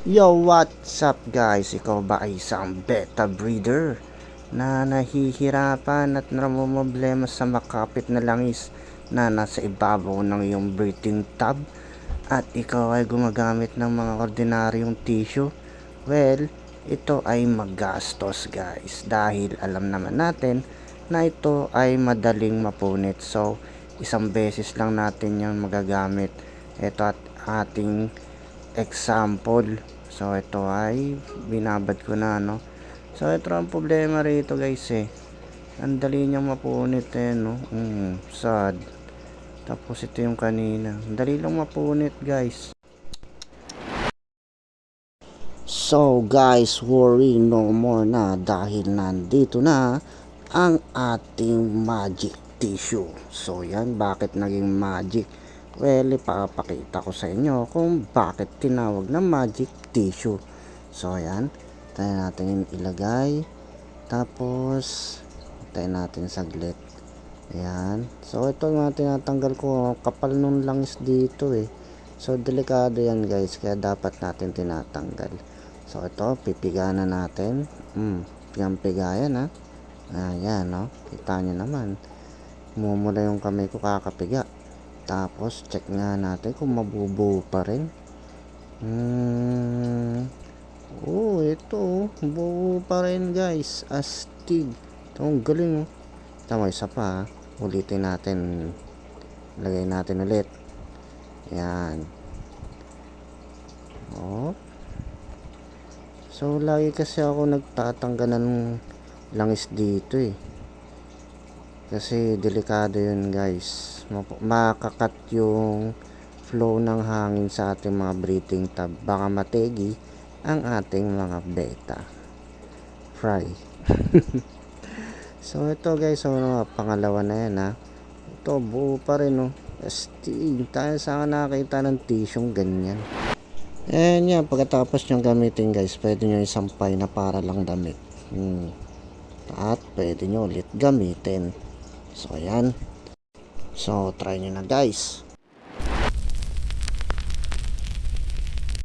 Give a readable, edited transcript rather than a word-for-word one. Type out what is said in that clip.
Yo, what's up guys? Ikaw ba ay isang beta breeder na nahihirapan at namumblema sa makapit na langis na nasa ibabaw ng iyong breeding tub at ikaw ay gumagamit ng mga ordinaryong tissue? Well, ito ay magastos guys dahil alam naman natin na ito ay madaling mapunit. So, isang beses lang natin yan magagamit. Ito at ating example. So ito ay binabad ko na, no. So ito ang problema rito guys, ang dali niyang mapunit, no. Sad. Tapos ito yung kanina, ang dali lang mapunit guys. So guys, worry no more na dahil nandito na ang ating magic tissue. So yan, bakit naging magic? Well, ipapakita ko sa inyo kung bakit tinawag na magic tissue. So yan, tayo natin ilagay. Tapos tayo natin saglit. Ayan. So ito nga tinatanggal ko, kapal nung langis dito So delikado yan guys, kaya dapat natin tinatanggal. So ito, pipiga na natin. Pigang-piga yan ha. Ayan, no? Kita nyo naman. Mumula yung kamay ko kakapiga. Tapos, check nga natin kung mabubuo pa rin. Ito. Buo pa rin, guys. Astig. Ito, ang galing, oh. Tama, isa pa, ulitin natin. Lagay natin ulit. Yan. So, lagi kasi ako nagtatanggal ng langis dito, kasi delikado yun guys, makakat yung flow ng hangin sa ating mga breeding tub, baka mategi ang ating mga beta fry. So ito guys, pangalawa na yan ito buo pa rin astig. Tayo saan nakakita ng tisyong ganyan. And yan, pagkatapos nyo gamitin guys, pwede nyo isampay na para lang damit. At pwede nyo ulit gamitin. So ayan. So try nyo na guys.